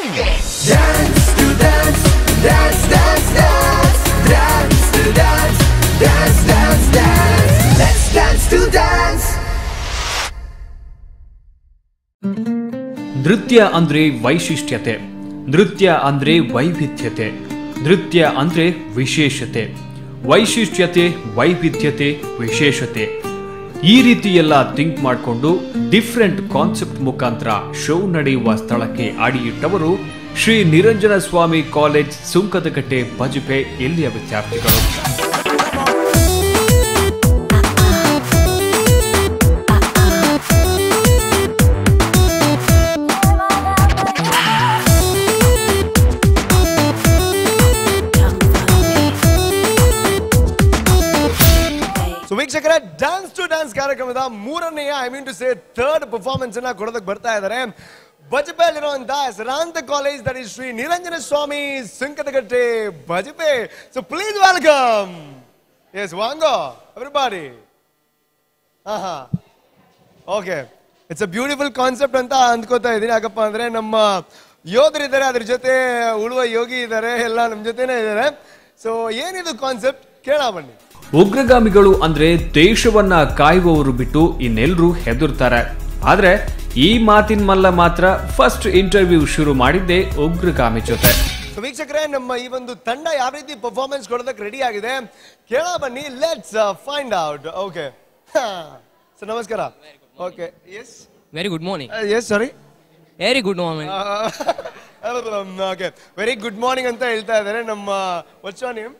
Dance to dance, dance, dance, dance, dance to dance, dance, dance, dance. Let's dance to dance. ನೃತ್ಯ ಅಂದ್ರೆ ವೈಶಿಷ್ಟ್ಯತೆ, ನೃತ್ಯ ಅಂದ್ರೆ ವೈವಿಧ್ಯತೆ, ನೃತ್ಯ ಅಂದ್ರೆ ವಿಶೇಷತೆ, ವೈಶಿಷ್ಟ್ಯತೆ, ವೈವಿಧ್ಯತೆ, ವಿಶೇಷತೆ. ಈ ರೀತಿ ಎಲ್ಲ ಥಿಂಕ್ ಮಾಡಿಕೊಂಡು ಡಿಫ್ರೆಂಟ್ ಕಾನ್ಸೆಪ್ಟ್ ಮುಖಾಂತರ ಶೋ ನಡೆಯುವ ಸ್ಥಳಕ್ಕೆ ಅಡಿಯಿಟ್ಟವರು ಶ್ರೀ ನಿರಂಜನ ಸ್ವಾಮಿ ಕಾಲೇಜ್ ಸುಂಕದಕಟ್ಟೆ ಬಜಪೆ ಇಲ್ಲಿಯ ವಿದ್ಯಾರ್ಥಿಗಳು. ವೀಕ್ಷಕರೇ, ಡ್ಯಾನ್ಸ್ ಟು ಡ್ಯಾನ್ಸ್ ಕಾರ್ಯಕ್ರಮದ ಮೂರನೆಯ ಥರ್ಡ್ ಪರ್ಫಾರ್ಮೆನ್ಸ್ ಅನ್ನ ಕೊಡೋದಕ್ಕೆ ಬರ್ತಾ ಇದ್ದಾರೆ ಬಜಪೆಯಲ್ಲಿರುವಂತಹ ಹೆಸರಾಂತ college, that is Shri Niranjana Swami Sunkadakatte Bajpe. So please welcome. Yes ವಾಂಗೋ everybody. Okay, it's a beautiful concept ಅಂತ ಅಂದ್ಕೋತಾ ಇದ್ದೀನಿ. ಯಾಕಪ್ಪ ಅಂದ್ರೆ ನಮ್ಮ ಯೋಧರಿದ್ದಾರೆ, ಅದ್ರ ಜೊತೆ ಉಳುವ ಯೋಗಿ ಇದ್ದಾರೆ, ಎಲ್ಲ ನಮ್ಮ ಜೊತೆನೇ ಇದ್ದಾರೆ. ಸೊ ಏನಿದು ಕಾನ್ಸೆಪ್ಟ್ ಕೇಳ ಬನ್ನಿ. ಉಗ್ರಗಾಮಿಗಳು ಅಂದ್ರೆ ದೇಶವನ್ನ ಕಾಯುವವರು ಬಿಟ್ಟು ಇನ್ನೆಲ್ಲರೂ ಹೆದರ್ತಾರೆ. ಆದ್ರೆ ಈ ಮಾತಿನ ಮಲ್ಲ ಮಾತ್ರ ಫಸ್ಟ್ ಇಂಟರ್ವ್ಯೂ ಶುರು ಮಾಡಿದ್ದೆ ಉಗ್ರಗಾಮಿ ಜೊತೆ. ವೀಕ್ಷಕರೇ, ನಮ್ಮ ಈ ಒಂದು ತಂಡ ಯಾವ ರೀತಿ ಪರ್ಫಾರ್ಮೆನ್ಸ್ ಕೊಡೋದಕ್ಕೆ ರೆಡಿ ಆಗಿದೆ ಕೇಳ ಬನ್ನಿ. Let's find out. Okay sir, ನಮಸ್ಕಾರ. Okay, yes, very good morning. Yes, sorry, very good morning. Okay, very good morning ಅಂತ ಹೇಳ್ತಾ ಇದ್ದಾರೆ. ನಮ್ಮ what's your name?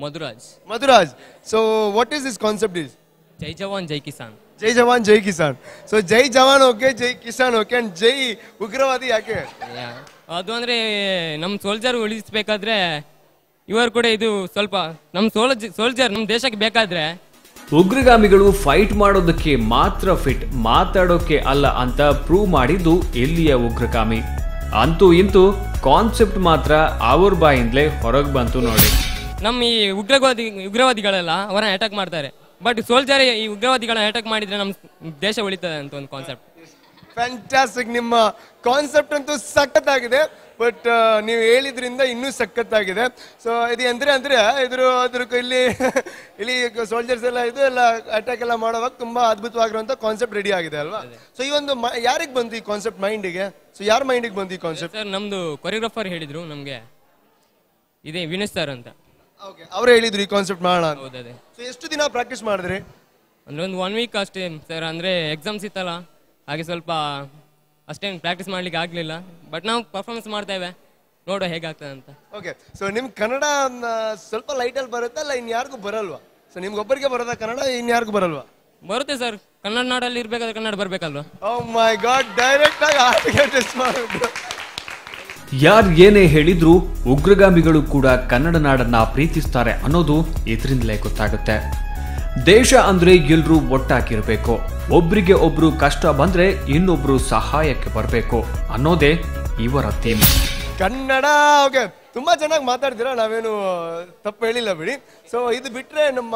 Madhuraj. Madhuraj. So what is this concept? Is Jai Jawan Jai Kisan. Jai Jawan Jai Kisan. So Jai Jawan okay, Jai Kisan okay, and Jai ಉಗ್ರವಾದಿ ಯಾಕೆ? ಅದು ಅಂದ್ರೆ ನಮ್ಮ ಸೋಲ್ಜರ್ ಉಳಿಸಬೇಕಾದ್ರೆ ಇವರು ಕೂಡ ಇದು ಸ್ವಲ್ಪ ನಮ್ಮ ಸೋಲ್ಜರ್ ನಮ್ಮ ದೇಶಕ್ಕೆ ಬೇಕಾದ್ರೆ. ಉಗ್ರಗಾಮಿಗಳು ಫೈಟ್ ಮಾಡೋದಕ್ಕೆ ಮಾತ್ರ ಫಿಟ್, ಮಾತಾಡೋಕೆ ಅಲ್ಲ ಅಂತ ಪ್ರೂವ್ ಮಾಡಿದ್ದು ಇಲ್ಲಿಯ ಉಗ್ರಗಾಮಿ. ಅಂತೂ ಇಂತೂ ಕಾನ್ಸೆಪ್ಟ್ ಮಾತ್ರ ಅವ್ರ ಬಾಯಿಂದಲೇ ಹೊರಗೆ ಬಂತು ನೋಡಿ. ನಮ್ಮ ಈ ಉಗ್ರವಾದಿಗಳೆಲ್ಲ ಅವರನ್ನ ಅಟ್ಯಾಕ್ ಮಾಡ್ತಾರೆ, ಬಟ್ ಸೋಲ್ಜರ್ ಈ ಉಗ್ರವಾದಿಗಳನ್ನ ಅಟ್ಯಾಕ್ ಮಾಡಿದ್ರೆ ನಮ್ಮ ದೇಶ ಉಳಿತದೆ ಅಂತ ಒಂದು ಕಾನ್ಸೆಪ್ಟ್. ಫ್ಯಾಂಟಾಸ್ಟಿಕ್. ನಿಮ್ಮ ಕಾನ್ಸೆಪ್ಟ್ ಅಂತೂ ಸಖತ್ತಾಗಿದೆ, ಬಟ್ ನೀವು ಹೇಳಿದ್ರಿಂದ ಇನ್ನೂ ಸಖತ್ತಾಗಿದೆ. ಸೊ ಇದು ಅಂದ್ರೆ ಅದ್ರ ಇಲ್ಲಿ ಸೋಲ್ಜರ್ಸ್ ಎಲ್ಲ ಇದು ಎಲ್ಲ ಅಟ್ಯಾಕ್ ಎಲ್ಲ ಮಾಡುವಾಗ ತುಂಬಾ ಅದ್ಭುತವಾಗಿರುವಂತ ಕಾನ್ಸೆಪ್ಟ್ ರೆಡಿ ಆಗಿದೆ ಅಲ್ವಾ? ಸೊ ಈ ಒಂದು ಯಾರಿಗೆ ಬಂತು ಈ ಕಾನ್ಸೆಪ್ಟ್ ಮೈಂಡಿಗೆ? ಸೊ ಯಾರ ಮೈಂಡಿಗೆ ಬಂತು ಈ ಕಾನ್ಸೆಪ್ಟ್? ಸರ್, ನಮ್ದು ಕೊರಿಯೋಗ್ರಾಫರ್ ಹೇಳಿದ್ರು ನಮ್ಗೆ, ಇದೇ ವಿನೇಶ್ ಸರ್ ಅಂತ. ಅವ್ರು ಹೇಳಿದ್ರು ಈ ಕಾನ್ಸೆಪ್ಟ್ ಮಾಡೋಣ. ಹೌದದೇ. ಸೊ ಎಷ್ಟು ದಿನ ಪ್ರಾಕ್ಟೀಸ್ ಮಾಡಿದ್ರಿ? ಅಂದ್ರೆ ಒಂದು 1 ವೀಕ್ ಅಷ್ಟೇ ಸರ್. ಅಂದ್ರೆ ಎಕ್ಸಾಮ್ಸ್ ಇತ್ತಲ್ಲ, ಹಾಗೆ ಸ್ವಲ್ಪ ಅಷ್ಟೇನು ಪ್ರಾಕ್ಟೀಸ್ ಮಾಡ್ಲಿಕ್ಕೆ ಆಗ್ಲಿಲ್ಲ. ಬಟ್ ನಾವು ಪರ್ಫಾರ್ಮೆನ್ಸ್ ಮಾಡ್ತೇವೆ, ನೋಡೋ ಹೇಗಾಗ್ತದೆ ಅಂತ. ಓಕೆ, ಸೊ ನಿಮ್ ಕನ್ನಡ ಸ್ವಲ್ಪ ಲೈಟಲ್ಲಿ ಬರುತ್ತಲ್ಲ, ಇನ್ಯಾರಿಗೂ ಬರಲ್ವಾ? ಸೊ ನಿಮ್ಗೊಬ್ಬರಿಗೆ ಬರೋದಾ ಕನ್ನಡ, ಇನ್ಯಾರಿಗೂ ಬರಲ್ವಾ? ಬರುತ್ತೆ ಸರ್, ಕನ್ನಡ ನಾಡಲ್ಲಿ ಇರ್ಬೇಕಾದ್ರೆ ಕನ್ನಡ ಬರ್ಬೇಕಲ್ವಾ? ಓ ಮೈ ಗಾಡ್, ಡೈರೆಕ್ಟ್ ಆಗಿ ಆರ್ಟಿಗೆ ಟೆಸ್ಟ್ ಮಾಡೋದು. ಯಾರು ಏನೇ ಹೇಳಿದ್ರು ಉಗ್ರಗಾಮಿಗಳು ಕೂಡ ಕನ್ನಡ ನಾಡನ್ನ ಪ್ರೀತಿಸ್ತಾರೆ ಅನ್ನೋದು ಇದರಿಂದಲೇ ಗೊತ್ತಾಗುತ್ತೆ. ದೇಶ ಅಂದ್ರೆ ಎಲ್ರೂ ಒಟ್ಟಾಗಿರ್ಬೇಕು, ಒಬ್ರಿಗೆ ಒಬ್ರು ಕಷ್ಟ ಬಂದ್ರೆ ಇನ್ನೊಬ್ರು ಸಹಾಯಕ್ಕೆ ಬರಬೇಕು ಅನ್ನೋದೇ ಇವರ ಥೀಮ್. ಕನ್ನಡ. ಓಕೆ, ತುಂಬಾ ಚೆನ್ನಾಗಿ ಮಾತಾಡ್ತೀರಾ, ನಾವೇನು ತಪ್ಪು ಹೇಳಿಲ್ಲ ಬಿಡಿ. ಸೊ ಇದು ಬಿಟ್ರೆ ನಮ್ಮ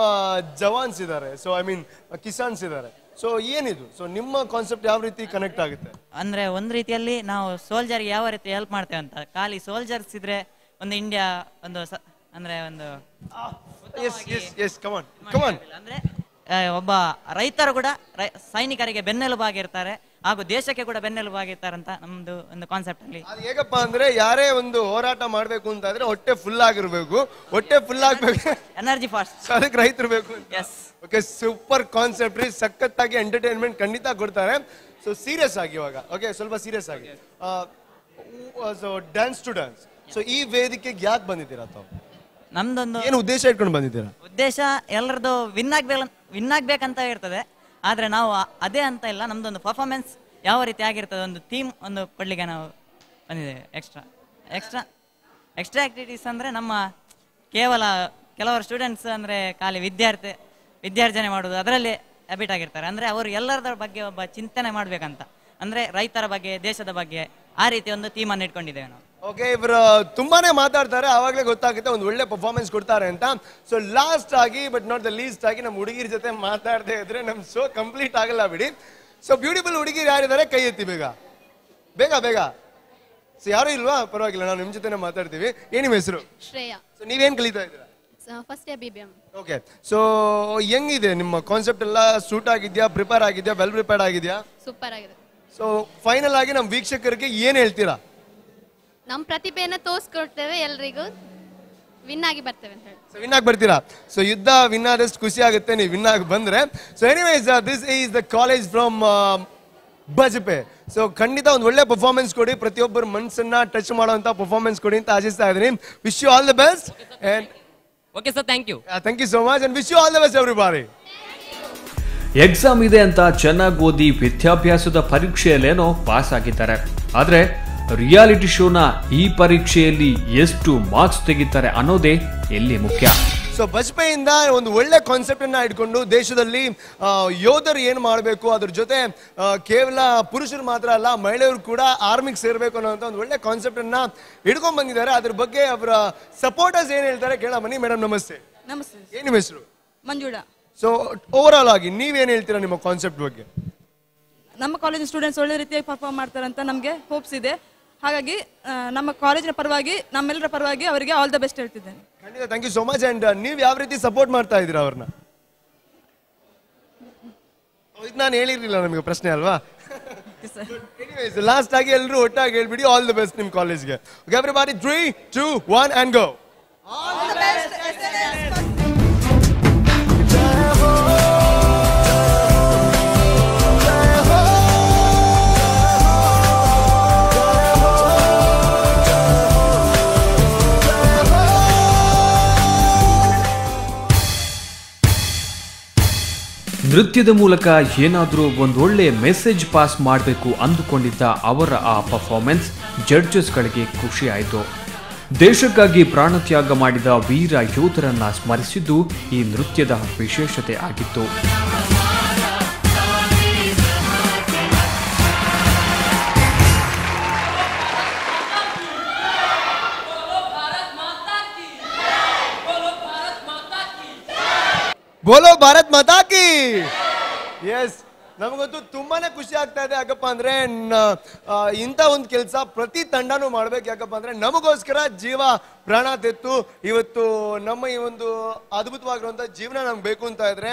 ಜವಾನ್ಸ್ ಇದ್ದಾರೆ, ಸೊ ಐ ಮೀನ್ ಕಿಸಾನ್ಸ್ ಇದ್ದಾರೆ. ಸೊ ಏನಿದು? ಸೊ ನಿಮ್ಮ ಕಾನ್ಸೆಪ್ಟ್ ಯಾವ ರೀತಿ ಕನೆಕ್ಟ್ ಆಗುತ್ತೆ? ಅಂದ್ರೆ ಒಂದ್ ರೀತಿಯಲ್ಲಿ ನಾವು ಸೋಲ್ಜರ್ಗೆ ಯಾವ ರೀತಿ ಹೆಲ್ಪ್ ಮಾಡ್ತೇವೆ ಅಂತ. ಖಾಲಿ ಸೋಲ್ಜರ್ಸ್ ಇದ್ರೆ ಒಂದು ಇಂಡಿಯಾ ಒಂದು ಅಂದ್ರೆ ಒಂದು ಅಂದ್ರೆ ಒಬ್ಬ ರೈತರು ಕೂಡ ಸೈನಿಕರಿಗೆ ಬೆನ್ನೆಲುಬಾಗಿರ್ತಾರೆ ಹಾಗೂ ದೇಶಕ್ಕೆ ಕೂಡ ಬೆನ್ನೆಲುಬಾಗಿರ್ತಾರೆ ಅಂತ ನಮ್ದು ಒಂದು ಕಾನ್ಸೆಪ್ಟ್ ಅಲ್ಲಿ. ಅದು ಹೇಗಪ್ಪ ಅಂದ್ರೆ ಯಾರೇ ಒಂದು ಹೋರಾಟ ಮಾಡ್ಬೇಕು ಅಂತ ಆದ್ರೆ ಹೊಟ್ಟೆ ಫುಲ್ ಆಗಿರ್ಬೇಕು, ಹೊಟ್ಟೆ ಫುಲ್ ಆಗ್ಬೇಕು, ಎನರ್ಜಿ ಫಾಸ್ಟ್, ಅದಕ್ಕೆ ರೈತರು ಬೇಕು. ಓಕೆ, ಸೂಪರ್ ಕಾನ್ಸೆಪ್ಟ್ ರೀ, ಸಖತ್ತಾಗಿ ಎಂಟರ್ಟೈನ್ಮೆಂಟ್ ಖಂಡಿತ ಕೊಡ್ತಾರೆ. ಸೊ ಸೀರಿಯಸ್ ಆಗಿ ಇವಾಗ, ಓಕೆ ಸ್ವಲ್ಪ ಸೀರಿಯಸ್ ಆಗಿ, so dance to dance. So ಈ ವೇದಿಕೆಗೆ ಯಾಕೆ ಬಂದಿದ್ದೀರಾ ತಾವು? ನಮ್ದೊಂದು ಏನು ಉದ್ದೇಶ ಇಟ್ಕೊಂಡು ಬಂದಿದ್ದೀರಾ? ಉದ್ದೇಶ ಎಲ್ಲರದ್ದು ವಿನ್ ಆಗ್ಬೇಕಂತ ಇರ್ತದೆ, ಆದ್ರೆ ನಾವು ಅದೇ ಅಂತ ಇಲ್ಲ. ನಮ್ದೊಂದು ಪರ್ಫಾರ್ಮೆನ್ಸ್ ಯಾವ ರೀತಿ ಆಗಿರ್ತದೆ ಒಂದು ಥೀಮ್ ಒಂದು ಕೊಡ್ಲಿಕ್ಕೆ ನಾವು ಬಂದಿದ್ದೇವೆ. ಎಕ್ಸ್ಟ್ರಾ ಆಕ್ಟಿವಿಟೀಸ್ ಅಂದ್ರೆ ನಮ್ಮ ಕೇವಲ ಕೆಲವರು ಸ್ಟೂಡೆಂಟ್ಸ್ ಅಂದ್ರೆ ಖಾಲಿ ವಿದ್ಯಾರ್ಜನೆ ಮಾಡೋದು ಅದರಲ್ಲಿ ಹ್ಯಾಬಿಟ್ ಆಗಿರ್ತಾರೆ. ಅಂದ್ರೆ ಅವರು ಎಲ್ಲರ ಬಗ್ಗೆ ಒಬ್ಬ ಚಿಂತನೆ ಮಾಡ್ಬೇಕಂತ, ಅಂದ್ರೆ ರೈತರ ಬಗ್ಗೆ, ದೇಶದ ಬಗ್ಗೆ, ಆ ರೀತಿ ಒಂದು ಥೀಮ್ ಅನ್ನು ಇಟ್ಕೊಂಡಿದ್ದೇವೆ ನಾವು. ಓಕೆ, ಇವರು ತುಂಬಾನೇ ಮಾತಾಡ್ತಾರೆ, ಆವಾಗಲೇ ಗೊತ್ತಾಗುತ್ತೆ ಒಂದು ಒಳ್ಳೆ ಪರ್ಫಾರ್ಮೆನ್ಸ್ ಕೊಡ್ತಾರೆ ಅಂತ. ಸೊ ಲಾಸ್ಟ್ ಆಗಿ ಬಟ್ ನಾಟ್ ದ ಲೀಸ್ಟ್ ಆಗಿ ನಮ್ಮ ಹುಡುಗಿರ ಜೊತೆ ಮಾತಾಡದೆ ಇದ್ರೆ ನಮ್ ಶೋ ಕಂಪ್ಲೀಟ್ ಆಗಲ್ಲ ಬಿಡಿ. ಸೊ ಬ್ಯೂಟಿಫುಲ್ ಹುಡುಗಿರು ಯಾರಿದ್ದಾರೆ ಕೈ ಎತ್ತಿ ಬೇಗ ಬೇಗ ಬೇಗ. ಸೊ ಯಾರು ಇಲ್ವಾ? ಪರವಾಗಿಲ್ಲ, ನಾವು ನಿಮ್ಮ ಜೊತೆನೇ ಮಾತಾಡ್ತೀವಿ. ಏನ್ ನಿಮ್ಮ ಹೆಸರು? ಶ್ರೇಯಾ. ಸೊ ನೀವೇನ್ ಕಲಿತಾ ಇದ್ದೀರಾ? First year BBM. Okay, so ಹೆಂಗಿದೆ ನಿಮ್ಮ ಕಾನ್ಸೆಪ್ಟ್ ಎಲ್ಲ? ಸೂಟ್ ಆಗಿದ್ಯಾ, ಪ್ರಿಪೇರ್ ಆಗಿದ್ಯಾ, ವೆಲ್ ಪ್ರಿಪೇರ್ಡ್ ಆಗಿದ್ಯಾ? ಸೂಪರ್ ಆಗಿದೆ. ಸೊ ಫೈನಲ್ ಆಗಿ ನಮ್ಮ ವೀಕ್ಷಕರಿಗೆ ಏನ್ ಹೇಳ್ತೀರಾ? ನಮ್ಮ ಪ್ರತಿಭೆಯನ್ನ ತೋರಿಸ್ಕೊಡ್ತೇವೆ, ಎಲ್ರಿಗೂ ವಿನ್ ಆಗಿ ಬರ್ತೇವೆ ಅಂತ ಹೇಳಿ. ಸೊ ವಿನ್ ಆಗಿ ಬರ್ತೀರಾ? ಸೊ ಯುದ್ಧ ವಿನ್ ಆದಷ್ಟು ಖುಷಿ ಆಗುತ್ತೆ ನೀವು ವಿನ್ ಆಗಿ ಬಂದ್ರೆ. So anyways, this is the college from Bajpe. So ಖಂಡಿತ ಒಂದು ಒಳ್ಳೆ ಪರ್ಫಾರ್ಮೆನ್ಸ್ ಕೊಡಿ, ಪ್ರತಿಯೊಬ್ಬರ ಮನಸ್ಸನ್ನ ಟಚ್ ಮಾಡುವಂತ ಪರ್ಫಾರ್ಮೆನ್ಸ್ ಕೊಡಿ ಅಂತ ಆಶಿಸ್ತಾ ಇದ್ದೀನಿ. Wish you all the best and okay sir, thank you. Thank you so much and wish you all the best everybody. Exam ಇದೆ ಅಂತ ಚೆನ್ನಾಗಿ ಓದಿ ವಿದ್ಯಾಭ್ಯಾಸದ ಪರೀಕ್ಷೆಯಲ್ಲೇನೋ ಪಾಸ್ ಆಗಿದ್ದಾರೆ, ಆದ್ರೆ ರಿಯಾಲಿಟಿ ಶೋನ ಈ ಪರೀಕ್ಷೆಯಲ್ಲಿ ಎಷ್ಟು ಮಾರ್ಕ್ಸ್ ತೆಗಿತಾರೆ ಅನ್ನೋದೇ ಎಲ್ಲಿ ಮುಖ್ಯ. ಸೊ ಬಜ್ಪೆಯಿಂದ ಒಂದು ಒಳ್ಳೆ ಕಾನ್ಸೆಪ್ಟ್ ಅನ್ನ ಇಟ್ಕೊಂಡು ದೇಶದಲ್ಲಿ ಯೋಧರು ಏನ್ ಮಾಡಬೇಕು, ಅದ್ರ ಜೊತೆ ಕೇವಲ ಪುರುಷರು ಮಾತ್ರ ಅಲ್ಲ, ಮಹಿಳೆಯರು ಕೂಡ ಆರ್ಮಿಗೆ ಸೇರ್ಬೇಕು ಅನ್ನೋಂಥ ಒಂದು ಒಳ್ಳೆ ಕಾನ್ಸೆಪ್ಟ್ ಅನ್ನ ಹಿಡ್ಕೊಂಡ್ ಬಂದಿದ್ದಾರೆ. ಅದ್ರ ಬಗ್ಗೆ ಅವರ ಸಪೋರ್ಟರ್ಸ್ ಏನ್ ಹೇಳ್ತಾರೆ ಕೇಳ ಬನ್ನಿ. ಮೇಡಮ್ ನಮಸ್ತೆ. ನಮಸ್ತೆ. ಏನ್ ನಿಮ್ಮ ಹೆಸರು? ಮಂಜುಳಾ. ಸೊ ಓವರ್ ಆಲ್ ಆಗಿ ನೀವೇನ್ ಹೇಳ್ತೀರಾ ನಿಮ್ಮ ಕಾನ್ಸೆಪ್ಟ್ ಬಗ್ಗೆ? ನಮ್ಮ ಕಾಲೇಜ್ ಸ್ಟೂಡೆಂಟ್ಸ್ ಒಳ್ಳೆ ರೀತಿಯಾಗಿ ಪರ್ಫಾರ್ಮ್ ಮಾಡ್ತಾರೆ ಅಂತ ನಮಗೆ ಹೋಪ್ಸ್ ಇದೆ. ಹಾಗಾಗಿ ನಮ್ಮ ಕಾಲೇಜಿನ ಪರವಾಗಿ, ನಮ್ಮೆಲ್ಲರ ಪರವಾಗಿ ಅವರಿಗೆ ಆಲ್ ದ ಬೆಸ್ಟ್ ಹೇಳ್ತಿದ್ದೇನೆ. ಖಂಡಿತ, thank you so much. And ನೀವು ಯಾವ ರೀತಿ ಸಪೋರ್ಟ್ ಮಾಡ್ತಾ ಇದ್ದೀರಾ ಅವ್ರನ್ನ? ಇದು ನಾನು ಹೇಳಿರ್ಲಿಲ್ಲ, ನಮಗೆ ಪ್ರಶ್ನೆ ಅಲ್ವಾ? ಲಾಸ್ಟ್ ಆಗಿ ಎಲ್ಲರೂ ಒಟ್ಟಾಗಿ ಹೇಳ್ಬಿಡಿ ಆಲ್ ದ ಬೆಸ್ಟ್ ನಿಮ್ಮ ಕಾಲೇಜ್ಗೆ. Everybody 3, 2, 1 and go. All the best. ನೃತ್ಯದ ಮೂಲಕ ಏನಾದರೂ ಒಂದೊಳ್ಳೆ ಮೆಸೇಜ್ ಪಾಸ್ ಮಾಡಬೇಕು ಅಂದುಕೊಂಡಿದ್ದ ಅವರ ಆ ಪರ್ಫಾರ್ಮೆನ್ಸ್ ಜಡ್ಜಸ್ಗಳಿಗೆ ಖುಷಿ ಆಯಿತು. ದೇಶಕ್ಕಾಗಿ ಪ್ರಾಣತ್ಯಾಗ ಮಾಡಿದ ವೀರ ಯೋಧರನ್ನ ಸ್ಮರಿಸಿದ್ದು ಈ ನೃತ್ಯದ ವಿಶೇಷತೆ ಆಗಿತ್ತು. ಬೋಲೋ ಭಾರತ್ ಮಾತಾ ಕಿ. ಎಸ್, ನಮಗಂತೂ ತುಂಬಾನೇ ಖುಷಿ ಆಗ್ತಾ ಇದೆ. ಯಾಕಪ್ಪ ಅಂದ್ರೆ ಇಂಥ ಒಂದು ಕೆಲಸ ಪ್ರತಿ ತಂಡನೂ ಮಾಡ್ಬೇಕು. ಯಾಕಪ್ಪ ಅಂದ್ರೆ ನಮಗೋಸ್ಕರ ಜೀವ ಪ್ರಾಣ ತೆತ್ತು ಇವತ್ತು ನಮ್ಮ ಈ ಒಂದು ಅದ್ಭುತವಾಗಿರುವಂತ ಜೀವನ ನಮ್ಗೆ ಬೇಕು ಅಂತ ಇದ್ರೆ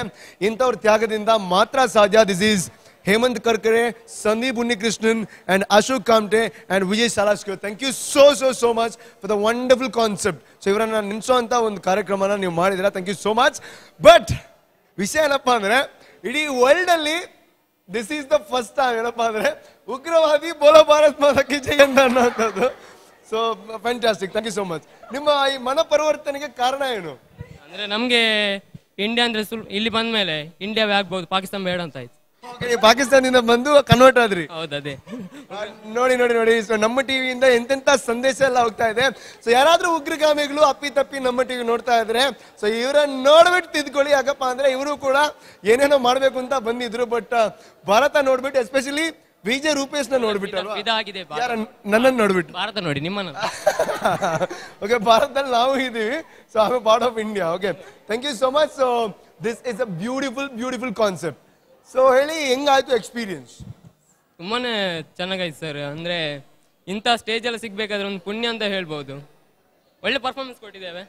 ಇಂಥವ್ರ ತ್ಯಾಗದಿಂದ ಮಾತ್ರ ಸಾಧ್ಯ. This is Hemant Karkare, Sandeep Unnikrishnan and Ashok Kamte and Vijay Salaskar. Thank you so much for the wonderful concept. So ಇವರನ್ನ ನಿಲ್ಸೋ ಅಂತ ಒಂದು ಕಾರ್ಯಕ್ರಮನ ನೀವು ಮಾಡಿದಿರ. Thank you so much. But ವಿಷಯ ಏನಪ್ಪ ಅಂದ್ರೆ ಇಡೀ ವರ್ಲ್ಡ್ ಅಲ್ಲಿ this is the first time ಏನಪ್ಪ ಅಂದ್ರೆ ಉಗ್ರವಾದಿ ಬೋಲೋ ಭಾರತ್ ಮಾತಾ ಕಿ ಜೈ ಅಂತ ಅನ್ನೋಂಥದ್ದು. So fantastic, thank you so much. ನಿಮ್ಮ ಈ ಮನಪರಿವರ್ತನೆಗೆ ಕಾರಣ ಏನು? ಅಂದ್ರೆ ನಮ್ಗೆ ಇಂಡಿಯಾ ಅಂದ್ರೆ ಇಲ್ಲಿ ಬಂದ ಮೇಲೆ ಇಂಡಿಯಾವೇ ಆಗ್ಬೋದು, ಪಾಕಿಸ್ತಾನ ಬೇಡ ಅಂತ ಆಯ್ತು. ಪಾಕಿಸ್ತಾನದಿಂದ ಬಂದು ಕನ್ವರ್ಟ್ ಆದ್ರಿ. ಹೌದದೇ. ನೋಡಿ. ಸೊ ನಮ್ಮ ಟಿವಿಯಿಂದ ಎಂತೆಂತ ಸಂದೇಶ ಎಲ್ಲ ಹೋಗ್ತಾ ಇದೆ. ಸೊ ಯಾರಾದ್ರೂ ಉಗ್ರಗಾಮಿಗಳು ಅಪ್ಪಿ ತಪ್ಪಿ ನಮ್ಮ ಟಿವಿ ನೋಡ್ತಾ ಇದ್ರೆ ಸೊ ಇವರನ್ನ ನೋಡ್ಬಿಟ್ಟು ತಿದ್ಕೊಳ್ಳಿ. ಯಾಕಪ್ಪ ಅಂದ್ರೆ ಇವರು ಕೂಡ ಏನೇನೋ ಮಾಡ್ಬೇಕು ಅಂತ ಬಂದಿದ್ರು. ಬಟ್ ಭಾರತ ನೋಡ್ಬಿಟ್ಟು, ಎಸ್ಪೆಷಲಿ ವಿಜಯ್ ರೂಪೇಶ್ ನ ನೋಡ್ಬಿಟ್ಟು, ನನ್ನನ್ನು ನೋಡ್ಬಿಟ್ಟು ಭಾರತ ನೋಡಿ ನಿಮ್ಮನ್ನ. ಓಕೆ, ಭಾರತದಲ್ಲಿ ನಾವು ಇದೀವಿ. So I am part of India. Okay, thank you so much. So this is a beautiful concept. So ಹೇಳಿ, ಹೆಂಗಾಯ್ತು ಎಕ್ಸ್ಪೀರಿಯನ್ಸ್? ತುಂಬಾನೇ ಚೆನ್ನಾಗಾಯ್ತು ಸರ್. ಅಂದ್ರೆ ಇಂಥ ಸ್ಟೇಜ್ ಎಲ್ಲ ಸಿಗ್ಬೇಕಾದ್ರೆ ಒಂದು ಪುಣ್ಯ ಅಂತ ಹೇಳ್ಬೋದು. ಒಳ್ಳೆ ಪರ್ಫಾರ್ಮೆನ್ಸ್ ಕೊಟ್ಟಿದ್ದೇವೆ.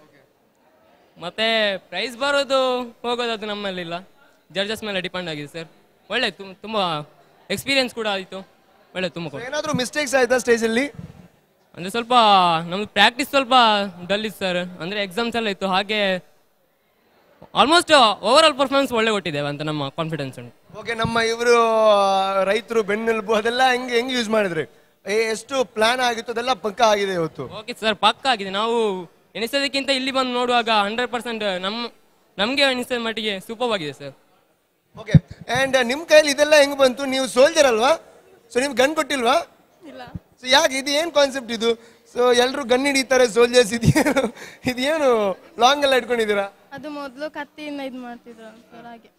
ಮತ್ತೆ ಪ್ರೈಸ್ ಬರೋದು ಹೋಗೋದು ಅದು ನಮ್ಮಲ್ಲಿಲ್ಲ, ಜಡ್ಜಸ್ ಮೇಲೆ ಡಿಪೆಂಡ್ ಆಗಿದೆ ಸರ್. ಒಳ್ಳೆ ತುಂಬಾ ಎಕ್ಸ್ಪೀರಿಯನ್ಸ್ ಕೂಡ ಆಯಿತು. ಒಳ್ಳೆ ತುಂಬ. ಏನಾದರೂ ಮಿಸ್ಟೇಕ್ಸ್ ಆಯ್ತಾ ಸ್ಟೇಜ್ ಅಲ್ಲಿ? ಅಂದ್ರೆ ಸ್ವಲ್ಪ ನಮ್ದು ಪ್ರಾಕ್ಟೀಸ್ ಸ್ವಲ್ಪ ಡಲ್ ಇತ್ತು ಸರ್. ಅಂದ್ರೆ ಎಕ್ಸಾಮ್ಸ್ ಎಲ್ಲ ಇತ್ತು, ಹಾಗೆ ಆಲ್ಮೋಸ್ಟ್ ಓವರ್ ಆಲ್ ಪರ್ಫಾರ್ಮೆನ್ಸ್ ಒಳ್ಳೆ ಕೊಟ್ಟಿದ್ದೇವೆ ಅಂತ ನಮ್ಮ ಕಾನ್ಫಿಡೆನ್ಸ್ ಉಂಟು. ಓಕೆ, ನಮ್ಮ ಇವರು ರೈತರು ಬೆನ್ನೆಲುಬು ಅದೆಲ್ಲ ಹೆಂಗ್ ಯೂಸ್ ಮಾಡಿದ್ರಿ? ಎಷ್ಟು ಪ್ಲಾನ್ ಆಗಿತ್ತು ಅದೆಲ್ಲ ಪಕ್ಕ ಆಗಿದೆ ಇವತ್ತು? ಓಕೆ ಸರ್, ಪಕ್ಕ ಆಗಿದೆ. ನಾವು ಎನಿಸೋದಕ್ಕಿಂತ ಇಲ್ಲಿ ಬಂದು ನೋಡುವಾಗ 100% ನಮಗೆ ಎನಿಸಿದ ಮಟ್ಟಿಗೆ ಸೂಪರ್ ಆಗಿದೆ ಸರ್. ಓಕೆ, ಅಂಡ್ ನಿಮ್ ಕೈಯಲ್ಲಿ ಇದೆಲ್ಲ ಹೆಂಗ್ ಬಂತು? ನೀವು ಸೋಲ್ಜರ್ ಅಲ್ವಾ? ಸೊ ನಿಮ್ಗೆ ಗನ್ ಕೊಟ್ಟಿಲ್ವಾ? ಇಲ್ಲ. ಸೊ ಯಾಕೆ, ಇದು ಏನ್ ಕಾನ್ಸೆಪ್ಟ್ ಇದು? ಸೊ ಎಲ್ಲರೂ ಗನ್ ಹಿಡಿತಾರೆ ಸೋಲ್ಜರ್ಸ್, ಇದೇನು ಲಾಂಗ್ ಎಲ್ಲ ಇಟ್ಕೊಂಡಿದ್ದೀರಾ? ಅದು ಮೊದಲು ಕತ್ತಿಯಿಂದ ಇದು ಮಾಡ್ತಿದ್ರು ಸರ್, ಹಾಗೆ.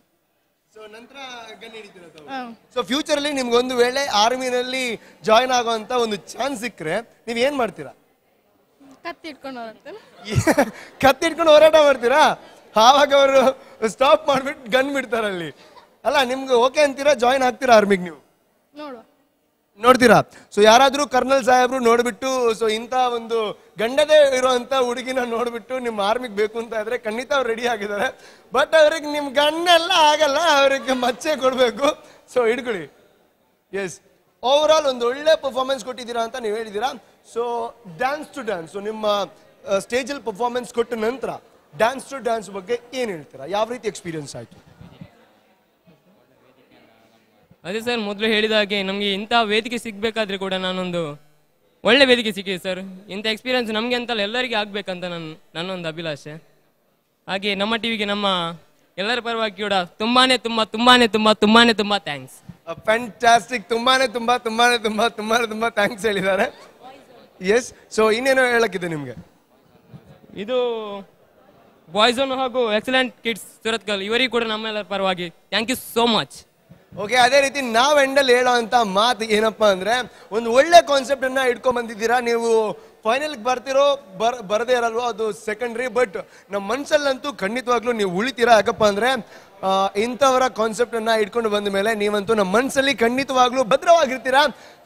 ಸೊ ನಂತರ ಗನ್ ಹಿಡಿತೀರಾ? ಸೊ ಫ್ಯೂಚರ್ ಅಲ್ಲಿ ನಿಮ್ಗೆ ಒಂದು ವೇಳೆ ಆರ್ಮಿನಲ್ಲಿ ಜಾಯ್ನ್ ಆಗುವಂತ ಒಂದು ಚಾನ್ಸ್ ಸಿಕ್ಕರೆ ನೀವ್ ಏನ್ ಮಾಡ್ತೀರಾ? ಕತ್ತಿ ಇಟ್ಕೊಂಡು ಹೋಗ್ತೇನೆ. ಕತ್ತಿ ಇಟ್ಕೊಂಡು ಹೋರಾಟ ಮಾಡ್ತೀರಾ? ಆವಾಗ ಅವರು ಸ್ಟಾಪ್ ಮಾಡ್ಬಿಟ್ಟು ಗನ್ ಬಿಡ್ತಾರಲ್ಲಿ ಅಲ್ಲ? ನಿಮ್ಗೆ ಓಕೆ ಅಂತೀರಾ? ಜಾಯ್ನ್ ಆಗ್ತೀರಾ ಆರ್ಮಿಗೆ ನೀವು? ನೋಡುವ. ನೋಡ್ತೀರಾ. ಸೊ ಯಾರಾದ್ರೂ ಕರ್ನಲ್ ಸಾಹೇಬ್ರು ನೋಡ್ಬಿಟ್ಟು ಸೊ ಇಂಥ ಒಂದು ಗಂಡದೇ ಇರುವಂತ ಹುಡುಗಿನ ನೋಡ್ಬಿಟ್ಟು ನಿಮ್ಮ ಆರ್ಮಿಗೆ ಬೇಕು ಅಂತ ಇದ್ರೆ ಖಂಡಿತ ಅವ್ರು ರೆಡಿ ಆಗಿದ್ದಾರೆ. ಬಟ್ ಅವ್ರಿಗೆ ನಿಮ್ ಗಂಡೆಲ್ಲ ಆಗಲ್ಲ, ಅವ್ರಿಗೆ ಮಚ್ಚೆ ಕೊಡ್ಬೇಕು. ಸೊ ಹಿಡ್ಕೊಳ್ಳಿ. ಎಸ್, ಓವರ್ ಆಲ್ ಒಂದು ಒಳ್ಳೆ ಪರ್ಫಾರ್ಮೆನ್ಸ್ ಕೊಟ್ಟಿದ್ದೀರಾ ಅಂತ ನೀವು ಹೇಳಿದ್ದೀರಾ. So dance to dance, so ನಿಮ್ಮ ಸ್ಟೇಜಲ್ಲಿ ಪರ್ಫಾರ್ಮೆನ್ಸ್ ಕೊಟ್ಟ ನಂತರ ಡ್ಯಾನ್ಸ್ ಟು ಡ್ಯಾನ್ಸ್ ಬಗ್ಗೆ ಏನು ಹೇಳ್ತೀರಾ? ಯಾವ ರೀತಿ ಎಕ್ಸ್ಪೀರಿಯನ್ಸ್ ಆಯಿತು? ಅದೇ ಸರ್, ಮೊದಲು ಹೇಳಿದ ಹಾಗೆ ನಮಗೆ ಇಂಥ ವೇದಿಕೆ ಸಿಗಬೇಕಾದ್ರೆ ಕೂಡ ನಾನೊಂದು ಒಳ್ಳೆ ವೇದಿಕೆ ಸಿಕ್ಕಿದೆ ಸರ್. ಇಂಥ ಎಕ್ಸ್ಪೀರಿಯನ್ಸ್ ನಮಗೆ ಅಂತಲ್ಲ ಎಲ್ಲರಿಗೆ ಆಗಬೇಕಂತ ನನ್ನೊಂದು ಅಭಿಲಾಷೆ. ಹಾಗೆ ನಮ್ಮ ಟಿವಿಗೆ ನಮ್ಮ ಎಲ್ಲರ ಪರವಾಗಿ ಕೂಡ ತುಂಬಾನೇ ತುಂಬ ಥ್ಯಾಂಕ್ಸ್. ಫ್ಯಾಂಟಾಸ್ಟಿಕ್. ತುಂಬಾನೇ ತುಂಬ ಥ್ಯಾಂಕ್ಸ್ ಹೇಳಿದ್ದಾರೆ. ಎಸ್, ಸೊ ಇನ್ನೇನೋ ಹೇಳಕ್ಕಿದೆ ನಿಮಗೆ? ಇದು ಬಾಯ್ಸ್ ಓನ್ ಹಾಗೂ ಎಕ್ಸಲೆಂಟ್ ಕಿಡ್ಸ್ ಸುರತ್ಕಲ್ ಇವರಿಗೂ ಕೂಡ ನಮ್ಮೆಲ್ಲರ ಪರವಾಗಿ thank you so much. Okay, ಅದೇ ರೀತಿ ನಾವು ಎಂಡಲ್ಲಿ ಹೇಳೋ ಅಂತ ಮಾತು ಏನಪ್ಪಾ ಅಂದ್ರೆ, ಒಂದು ಒಳ್ಳೆ ಕಾನ್ಸೆಪ್ಟ್ ಅನ್ನ ಇಟ್ಕೊಂಡ್ ಬಂದಿದ್ದೀರಾ ನೀವು. ಫೈನಲ್ಗೆ ಬರ್ತಿರೋ ಬರದೇ ಇರಲ್ವೋ ಅದು ಸೆಕೆಂಡ್ರಿ, ಬಟ್ ನಮ್ಮ ಮನ್ಸಲ್ಲಂತೂ ಖಂಡಿತವಾಗ್ಲೂ ನೀವು ಉಳಿತೀರಾ. ಯಾಕಪ್ಪ ಅಂದ್ರೆ ಇಂಥವರ ಕಾನ್ಸೆಪ್ಟ್ ಅನ್ನ ಇಟ್ಕೊಂಡು ಬಂದ ಮೇಲೆ ನೀವಂತೂ ನಮ್ಮ ಮನಸ್ಸಲ್ಲಿ ಖಂಡಿತವಾಗ್ಲೂ ಭದ್ರವಾಗಿರ್ತೀರಾ.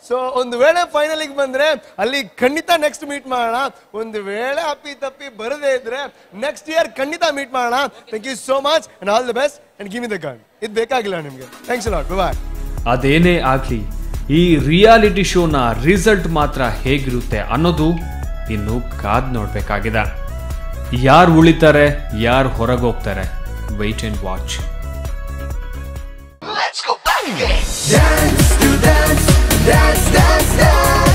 ಸೊ ಒಂದು ವೇಳೆ ಫೈನಲಿಗೆ ಬಂದ್ರೆ ಅಲ್ಲಿ ಖಂಡಿತ ನೆಕ್ಸ್ಟ್ ಮೀಟ್ ಮಾಡೋಣ. ಒಂದು ವೇಳೆ ಅಪ್ಪಿ ತಪ್ಪಿ ಬರದೇ ಇದ್ರೆ ನೆಕ್ಸ್ಟ್ ಇಯರ್ ಖಂಡಿತ ಮೀಟ್ ಮಾಡೋಣ. Thank you so much and all the best and give me the gun. ಇದು ಬೇಕಾಗಿಲ್ಲ ನಿಮಗೆ. Thanks a lot. ಬಾಯ್. ಅದೇನೇ ಆಗ್ಲಿ, ಈ ರಿಯಾಲಿಟಿ ಶೋನ ರಿಸಲ್ಟ್ ಮಾತ್ರ ಹೇಗಿರುತ್ತೆ ಅನ್ನೋದು ಇನ್ನು ಕಾದ್ ನೋಡ್ಬೇಕಾಗಿದೆ. ಯಾರು ಉಳಿತಾರೆ, ಯಾರು ಹೊರಗೋಗ್ತಾರೆ, wait and watch. Let's go back again. Dance to dance, dance, dance, dance.